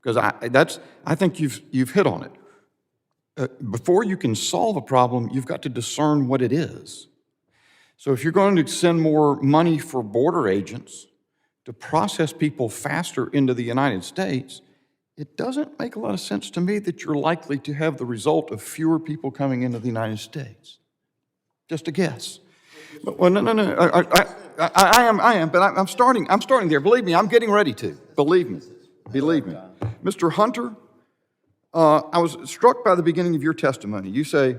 Because I think you've hit on it. Before you can solve a problem, you've got to discern what it is. So if you're going to send more money for border agents to process people faster into the United States, it doesn't make a lot of sense to me that you're likely to have the result of fewer people coming into the United States. Just a guess. Well, no. I am, but I'm starting there. Believe me, I'm getting ready to. Believe me. Mr. Hunter, I was struck by the beginning of your testimony. You say,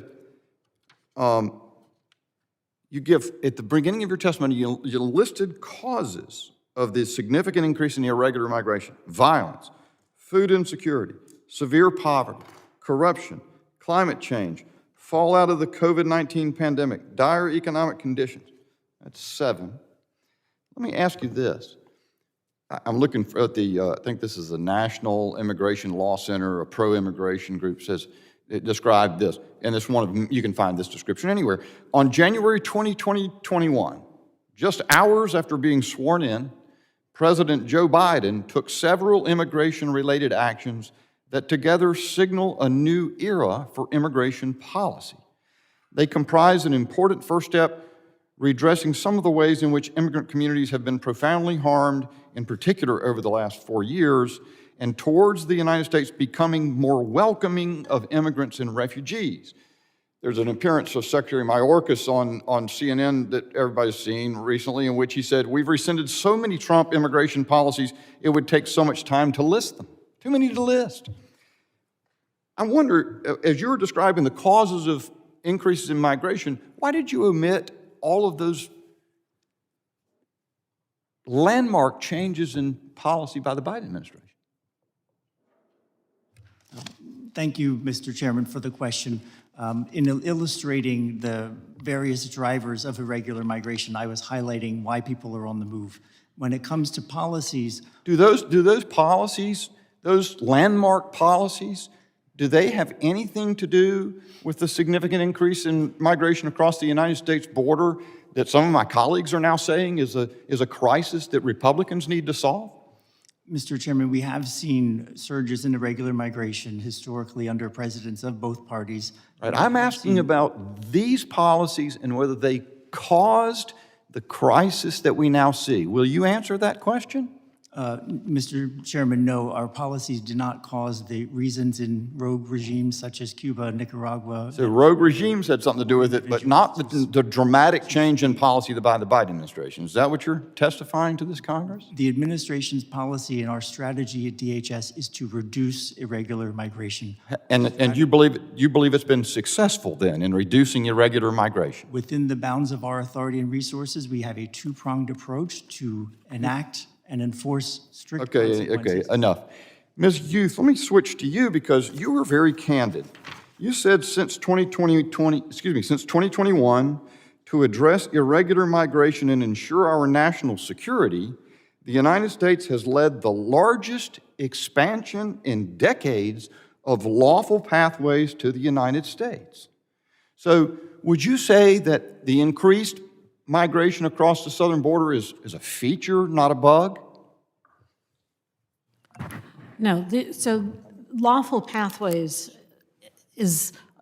you give, at the beginning of your testimony, you listed causes of the significant increase in irregular migration: violence, food insecurity, severe poverty, corruption, climate change, fallout of the COVID-19 pandemic, dire economic conditions. That's 7. Let me ask you this. I'm looking at I think this is the National Immigration Law Center, a pro-immigration group, it described this, and it's one of them, you can find this description anywhere. On January 2021, just hours after being sworn in, President Joe Biden took several immigration-related actions that together signal a new era for immigration policy. They comprise an important first step redressing some of the ways in which immigrant communities have been profoundly harmed, in particular over the last 4 years, and towards the United States becoming more welcoming of immigrants and refugees. There's an appearance of Secretary Mayorkas on CNN that everybody's seen recently, in which he said, "We've rescinded so many Trump immigration policies, it would take so much time to list them." Too many to list. I wonder, as you were describing the causes of increases in migration, why did you omit all of those landmark changes in policy by the Biden administration? Thank you, Mr. Chairman, for the question. In illustrating the various drivers of irregular migration, I was highlighting why people are on the move. When it comes to policies— Do those policies, those landmark policies, do they have anything to do with the significant increase in migration across the United States border that some of my colleagues are now saying is a crisis that Republicans need to solve? Mr. Chairman, we have seen surges in irregular migration historically under presidents of both parties. Right. I'm asking about these policies and whether they caused the crisis that we now see. Will you answer that question? Mr. Chairman, no, our policies did not cause the reasons in rogue regimes such as Cuba, Nicaragua. So rogue regimes had something to do with it, but not the dramatic change in policy by the Biden administration. Is that what you're testifying to this Congress? The administration's policy and our strategy at DHS is to reduce irregular migration. And you believe it's been successful then in reducing irregular migration? Within the bounds of our authority and resources, we have a two-pronged approach to enact and enforce strict consequences. Okay, enough. Ms. Youth, let me switch to you because you were very candid. You said since 2021, to address irregular migration and ensure our national security, the United States has led the largest expansion in decades of lawful pathways to the United States. So would you say that the increased migration across the southern border is a feature, not a bug? No, so lawful pathways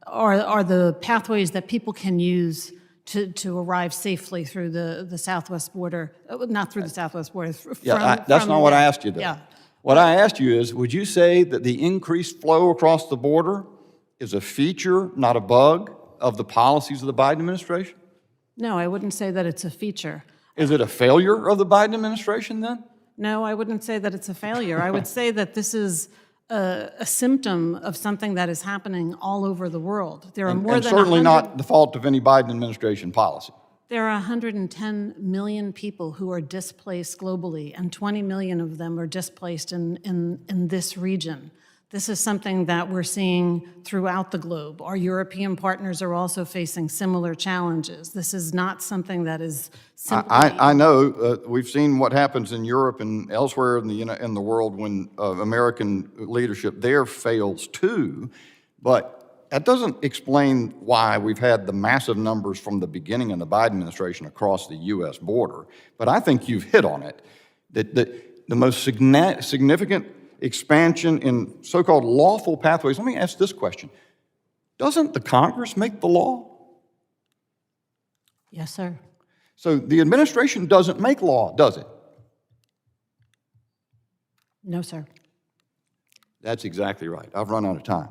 are the pathways that people can use to arrive safely through the southwest border, not through the southwest border. That's not what I asked you, though. Yeah. What I asked you is, would you say that the increased flow across the border is a feature, not a bug, of the policies of the Biden administration? No, I wouldn't say that it's a feature. Is it a failure of the Biden administration then? No, I wouldn't say that it's a failure. I would say that this is a symptom of something that is happening all over the world. There are more than certainly not the fault of any Biden administration policy. There are 110 million people who are displaced globally, and 20 million of them are displaced in this region. This is something that we're seeing throughout the globe. Our European partners are also facing similar challenges. This is not something that is simply— I know. We've seen what happens in Europe and elsewhere in the world when American leadership there fails too, but that doesn't explain why we've had the massive numbers from the beginning of the Biden administration across the U.S. border. But I think you've hit on it, that the most significant expansion in so-called lawful pathways. Let me ask this question. Doesn't the Congress make the law? Yes, sir. So the administration doesn't make law, does it? No, sir. That's exactly right. I've run out of time.